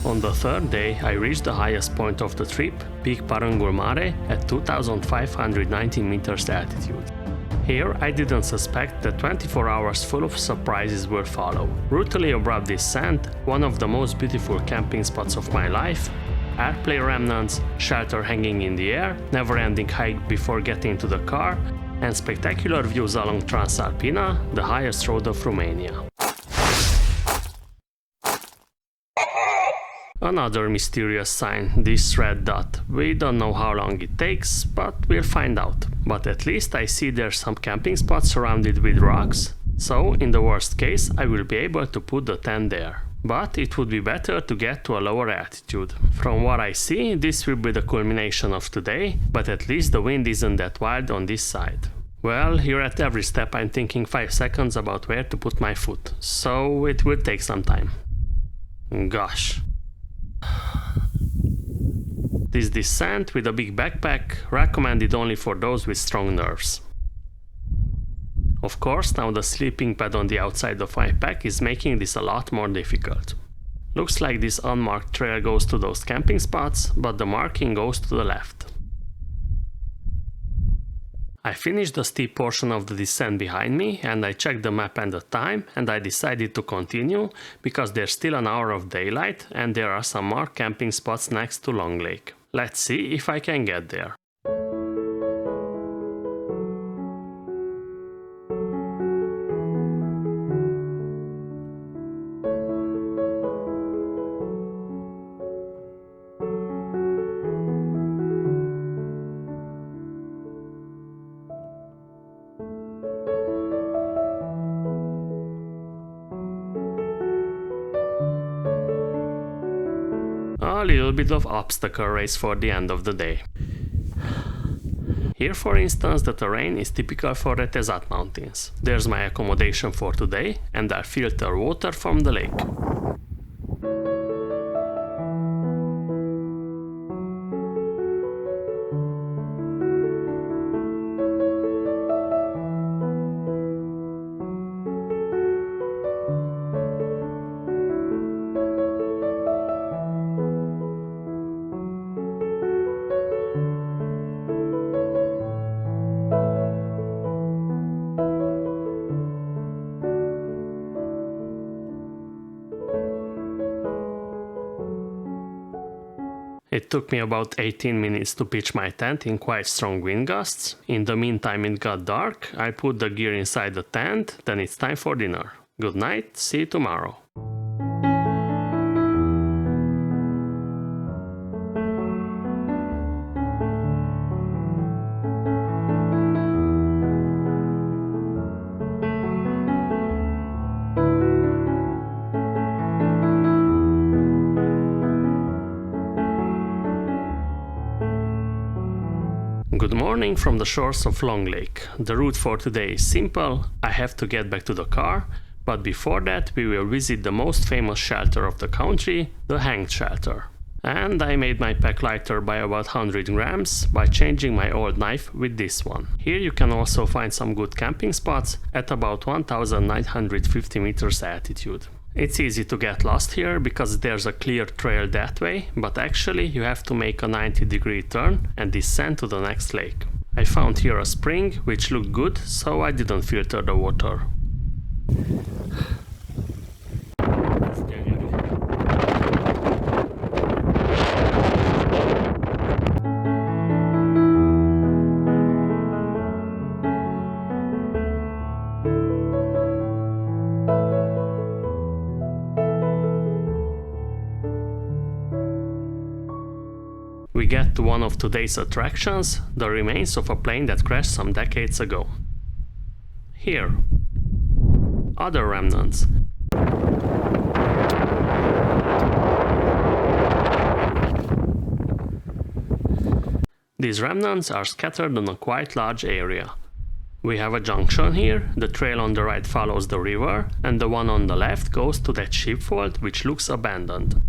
On the third day, I reached the highest point of the trip, Peak Parâng at 2,590 meters altitude. Here, I didn't suspect that 24 hours full of surprises will follow. Brutally abrupt descent, one of the most beautiful camping spots of my life, airplane remnants, shelter hanging in the air, never-ending hike before getting to the car, and spectacular views along Transylvania, the highest road of Romania. Another mysterious sign, this red dot. We don't know how long it takes, but we'll find out. But at least I see there's some camping spots surrounded with rocks, so in the worst case I will be able to put the tent there. But it would be better to get to a lower altitude. From what I see, this will be the culmination of today, but at least the wind isn't that wild on this side. Well, here at every step I'm thinking 5 seconds about where to put my foot, so it will take some time. Gosh. This descent with a big backpack, recommended only for those with strong nerves. Of course, now the sleeping pad on the outside of my pack is making this a lot more difficult. Looks like this unmarked trail goes to those camping spots, but the marking goes to the left. I finished the steep portion of the descent behind me, and I checked the map and the time, and I decided to continue because there's still an hour of daylight and there are some more camping spots next to Long Lake. Let's see if I can get there. A little bit of obstacle race for the end of the day. Here, for instance, the terrain is typical for the Tesat Mountains. There's my accommodation for today, and I'll filter water from the lake. It took me about 18 minutes to pitch my tent in quite strong wind gusts. In the meantime it got dark, I put the gear inside the tent, then it's time for dinner. Good night, see you tomorrow. Good morning from the shores of Long Lake. The route for today is simple. I have to get back to the car, but before that we will visit the most famous shelter of the country, the hanged shelter. And I made my pack lighter by about 100 grams by changing my old knife with this one. Here you can also find some good camping spots at about 1950 meters altitude. It's easy to get lost here because there's a clear trail that way, but actually you have to make a 90-degree turn and descend to the next lake. I found here a spring which looked good, so I didn't filter the water. We get to one of today's attractions, the remains of a plane that crashed some decades ago. Here, other remnants. These remnants are scattered on a quite large area. We have a junction here, the trail on the right follows the river, and the one on the left goes to that sheepfold which looks abandoned.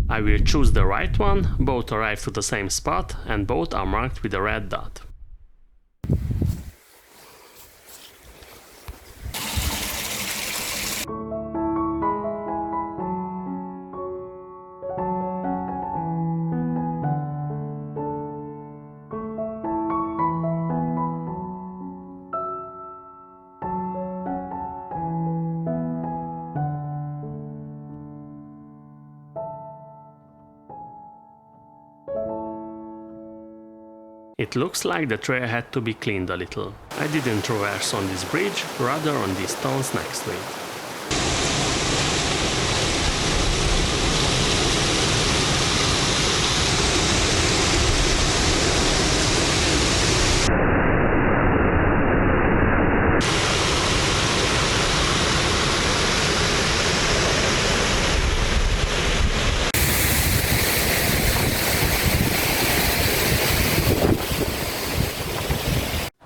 I will choose the right one, both arrive to the same spot and both are marked with a red dot. It looks like the trail had to be cleaned a little. I didn't traverse on this bridge, rather on these stones next to it.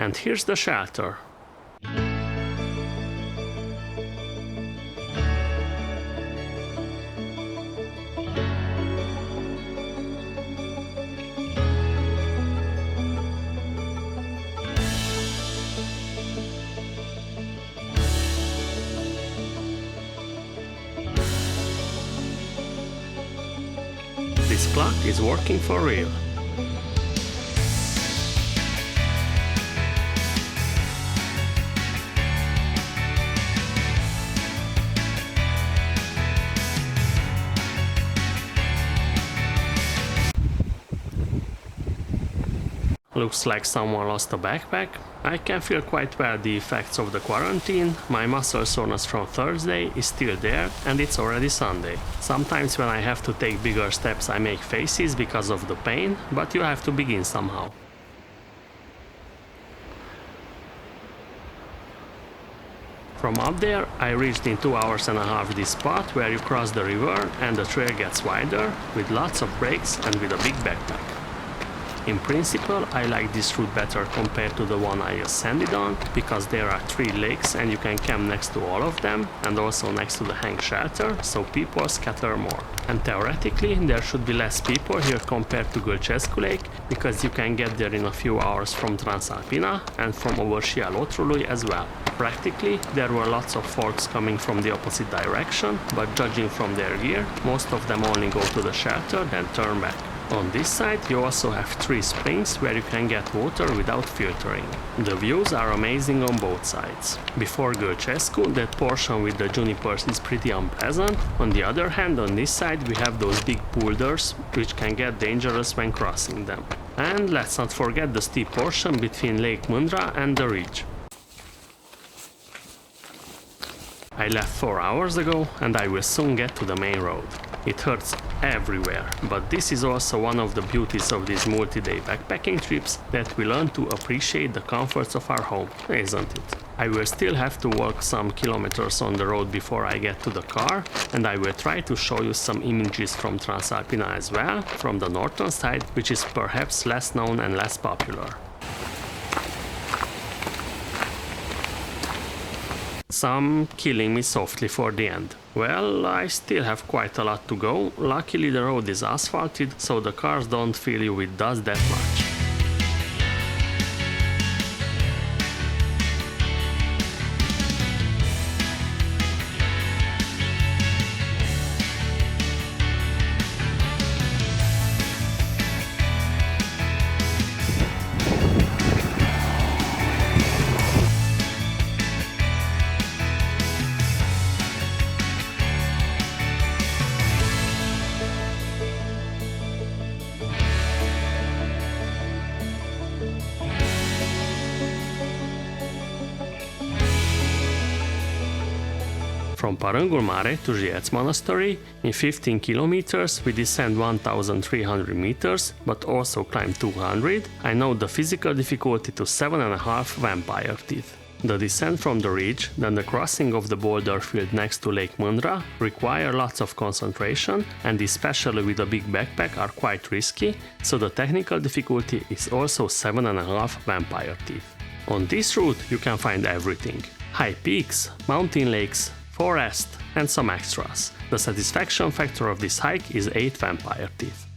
And here's the shelter. This clock is working for real. Looks like someone lost a backpack. I can feel quite well the effects of the quarantine. My muscle soreness from Thursday is still there and it's already Sunday. Sometimes when I have to take bigger steps I make faces because of the pain, but you have to begin somehow. From up there, I reached in 2 hours and a half this spot where you cross the river and the trail gets wider, with lots of breaks and with a big backpack. In principle, I like this route better compared to the one I ascended on, because there are 3 lakes and you can camp next to all of them, and also next to the hang shelter, so people scatter more. And theoretically, there should be less people here compared to Gâlcescu Lake, because you can get there in a few hours from Transalpina and from Ovârșia Lotrului as well. Practically, there were lots of folks coming from the opposite direction, but judging from their gear, most of them only go to the shelter, then turn back. On this side you also have 3 springs where you can get water without filtering. The views are amazing on both sides. Before Gâlcescu, that portion with the junipers is pretty unpleasant. On the other hand, on this side we have those big boulders which can get dangerous when crossing them. And let's not forget the steep portion between Lake Mândra and the ridge. I left 4 hours ago and I will soon get to the main road. It hurts everywhere, but this is also one of the beauties of these multi-day backpacking trips, that we learn to appreciate the comforts of our home, isn't it? I will still have to walk some kilometers on the road before I get to the car, and I will try to show you some images from Transalpina as well, from the northern side, which is perhaps less known and less popular. Some killing me softly for the end. Well, I still have quite a lot to go. Luckily the road is asphalted, so the cars don't fill you with dust that much. From Parângul Mare to Jiets Monastery, in 15 kilometers we descend 1300 meters, but also climb 200. I know the physical difficulty to 7.5 vampire teeth. The descent from the ridge, then the crossing of the boulder field next to Lake Mândra require lots of concentration, and especially with a big backpack are quite risky, so the technical difficulty is also 7.5 vampire teeth. On this route you can find everything: high peaks, mountain lakes, forest, and some extras. The satisfaction factor of this hike is 8 vampire teeth.